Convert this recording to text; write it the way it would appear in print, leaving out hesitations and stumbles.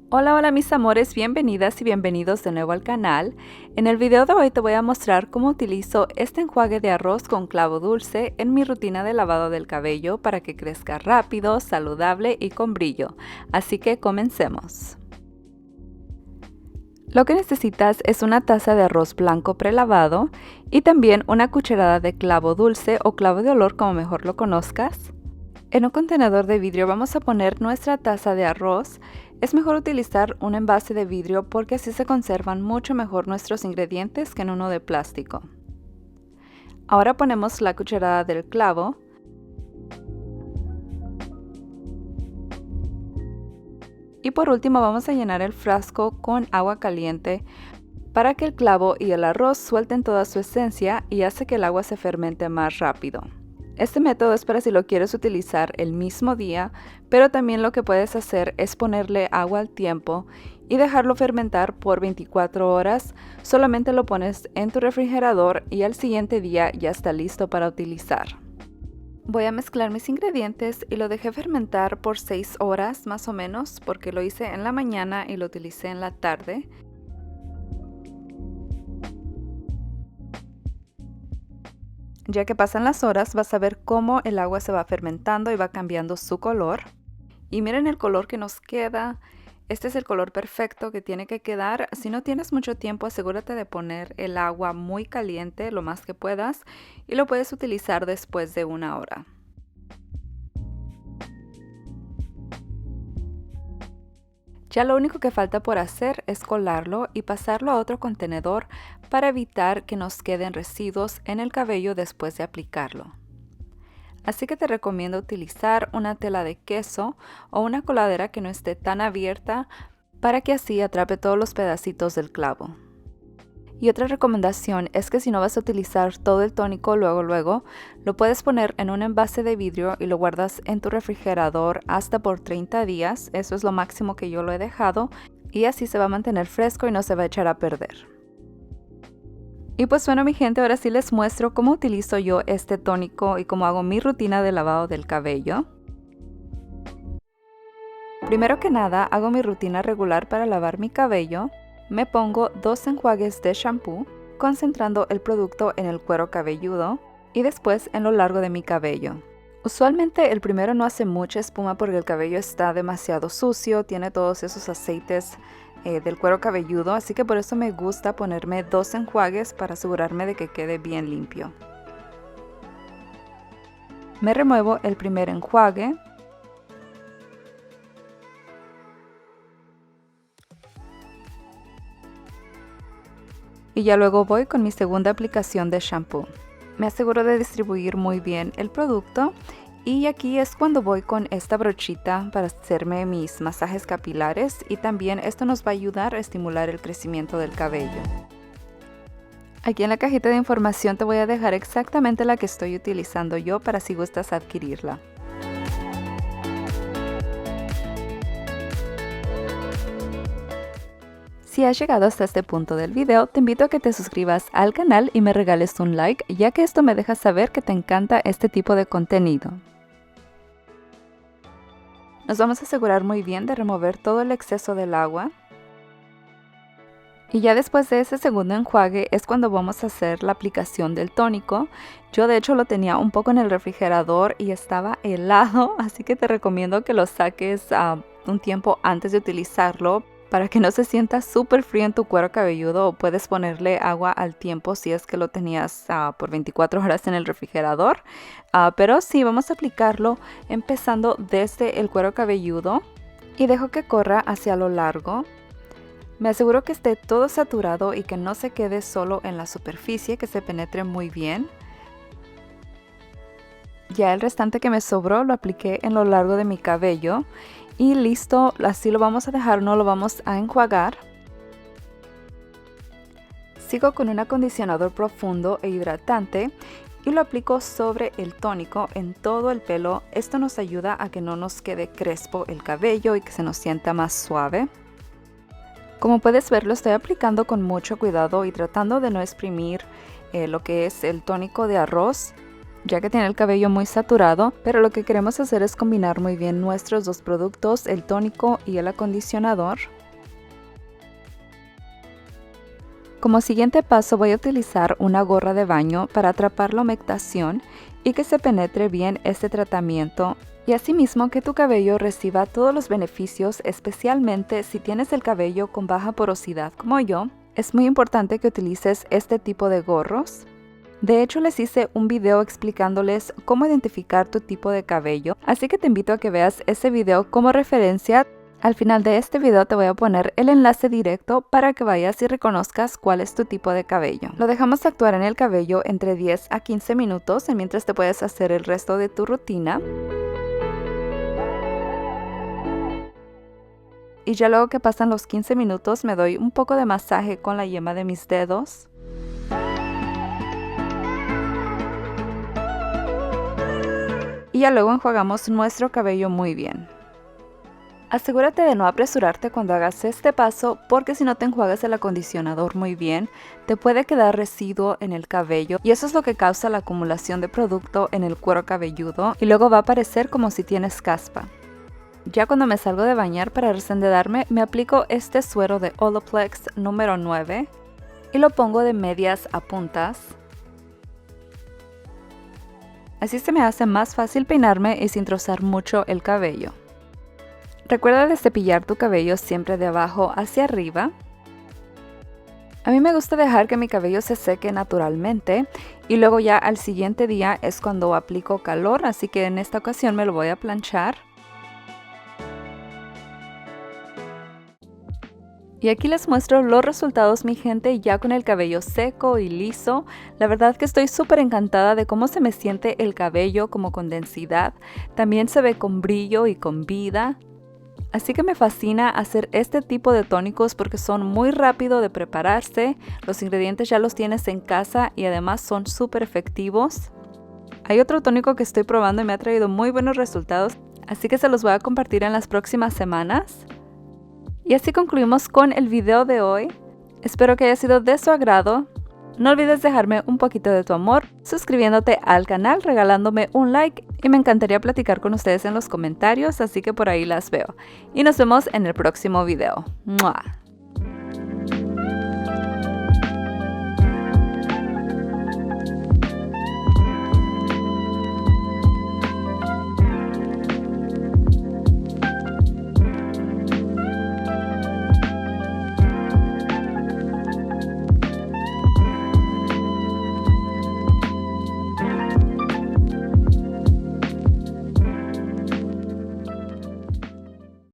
Hola, hola mis amores, bienvenidas y bienvenidos de nuevo al canal. En el video de hoy te voy a mostrar cómo utilizo este enjuague de arroz con clavo dulce en mi rutina de lavado del cabello para que crezca rápido, saludable y con brillo. Así que comencemos. Lo que necesitas es una taza de arroz blanco prelavado y también una cucharada de clavo dulce o clavo de olor como mejor lo conozcas. En un contenedor de vidrio vamos a poner nuestra taza de arroz. Es mejor utilizar un envase de vidrio porque así se conservan mucho mejor nuestros ingredientes que en uno de plástico. Ahora ponemos la cucharada del clavo. Y por último vamos a llenar el frasco con agua caliente para que el clavo y el arroz suelten toda su esencia y hace que el agua se fermente más rápido. Este método es para si lo quieres utilizar el mismo día, pero también lo que puedes hacer es ponerle agua al tiempo y dejarlo fermentar por 24 horas. Solamente lo pones en tu refrigerador y al siguiente día ya está listo para utilizar. Voy a mezclar mis ingredientes y lo dejé fermentar por 6 horas más o menos porque lo hice en la mañana y lo utilicé en la tarde. Ya que pasan las horas vas a ver cómo el agua se va fermentando y va cambiando su color. Y miren el color que nos queda. Este es el color perfecto que tiene que quedar. Si no tienes mucho tiempo, asegúrate de poner el agua muy caliente lo más que puedas y lo puedes utilizar después de 1 hora. Ya lo único que falta por hacer es colarlo y pasarlo a otro contenedor para evitar que nos queden residuos en el cabello después de aplicarlo. Así que te recomiendo utilizar una tela de queso o una coladera que no esté tan abierta para que así atrape todos los pedacitos del clavo. Y otra recomendación es que si no vas a utilizar todo el tónico luego, lo puedes poner en un envase de vidrio y lo guardas en tu refrigerador hasta por 30 días. Eso es lo máximo que yo lo he dejado y así se va a mantener fresco y no se va a echar a perder. Y pues bueno mi gente, ahora sí les muestro cómo utilizo yo este tónico y cómo hago mi rutina de lavado del cabello. Primero que nada hago mi rutina regular para lavar mi cabello. Me pongo 2 enjuagues de shampoo, concentrando el producto en el cuero cabelludo y después en lo largo de mi cabello. Usualmente el primero no hace mucha espuma porque el cabello está demasiado sucio, tiene todos esos aceites del cuero cabelludo, así que por eso me gusta ponerme 2 enjuagues para asegurarme de que quede bien limpio. Me remuevo el primer enjuague. Y ya luego voy con mi segunda aplicación de shampoo. Me aseguro de distribuir muy bien el producto y aquí es cuando voy con esta brochita para hacerme mis masajes capilares y también esto nos va a ayudar a estimular el crecimiento del cabello. Aquí en la cajita de información te voy a dejar exactamente la que estoy utilizando yo para si gustas adquirirla. Si has llegado hasta este punto del video, te invito a que te suscribas al canal y me regales un like, ya que esto me deja saber que te encanta este tipo de contenido. Nos vamos a asegurar muy bien de remover todo el exceso del agua. Y ya después de ese segundo enjuague es cuando vamos a hacer la aplicación del tónico. Yo de hecho lo tenía un poco en el refrigerador y estaba helado, así que te recomiendo que lo saques un tiempo antes de utilizarlo, para que no se sienta súper frío en tu cuero cabelludo, o puedes ponerle agua al tiempo si es que lo tenías por 24 horas en el refrigerador. Pero sí, vamos a aplicarlo empezando desde el cuero cabelludo y dejo que corra hacia lo largo. Me aseguro que esté todo saturado y que no se quede solo en la superficie, que se penetre muy bien. Ya el restante que me sobró lo apliqué en lo largo de mi cabello. Y listo, así lo vamos a dejar, no lo vamos a enjuagar. Sigo con un acondicionador profundo e hidratante y lo aplico sobre el tónico en todo el pelo. Esto nos ayuda a que no nos quede crespo el cabello y que se nos sienta más suave. Como puedes ver, lo estoy aplicando con mucho cuidado y tratando de no exprimir lo que es el tónico de arroz, ya que tiene el cabello muy saturado, pero lo que queremos hacer es combinar muy bien nuestros dos productos, el tónico y el acondicionador. Como siguiente paso voy a utilizar una gorra de baño para atrapar la humectación y que se penetre bien este tratamiento y asimismo que tu cabello reciba todos los beneficios, especialmente si tienes el cabello con baja porosidad como yo. Es muy importante que utilices este tipo de gorros. De hecho, les hice un video explicándoles cómo identificar tu tipo de cabello, así que te invito a que veas ese video como referencia. Al final de este video te voy a poner el enlace directo para que vayas y reconozcas cuál es tu tipo de cabello. Lo dejamos actuar en el cabello entre 10 a 15 minutos, mientras te puedes hacer el resto de tu rutina. Y ya luego que pasan los 15 minutos me doy un poco de masaje con la yema de mis dedos. Y ya luego enjuagamos nuestro cabello muy bien. Asegúrate de no apresurarte cuando hagas este paso porque si no te enjuagas el acondicionador muy bien, te puede quedar residuo en el cabello y eso es lo que causa la acumulación de producto en el cuero cabelludo y luego va a parecer como si tienes caspa. Ya cuando me salgo de bañar para resendedarme, me aplico este suero de Olaplex número 9 y lo pongo de medias a puntas. Así se me hace más fácil peinarme y sin trozar mucho el cabello. Recuerda de cepillar tu cabello siempre de abajo hacia arriba. A mí me gusta dejar que mi cabello se seque naturalmente y luego ya al siguiente día es cuando aplico calor, así que en esta ocasión me lo voy a planchar. Y aquí les muestro los resultados, mi gente, ya con el cabello seco y liso. La verdad que estoy súper encantada de cómo se me siente el cabello como con densidad. También se ve con brillo y con vida. Así que me fascina hacer este tipo de tónicos porque son muy rápido de prepararse. Los ingredientes ya los tienes en casa y además son súper efectivos. Hay otro tónico que estoy probando y me ha traído muy buenos resultados. Así que se los voy a compartir en las próximas semanas. Y así concluimos con el video de hoy. Espero que haya sido de su agrado. No olvides dejarme un poquito de tu amor, suscribiéndote al canal, regalándome un like y me encantaría platicar con ustedes en los comentarios, así que por ahí las veo. Y nos vemos en el próximo video. ¡Mua!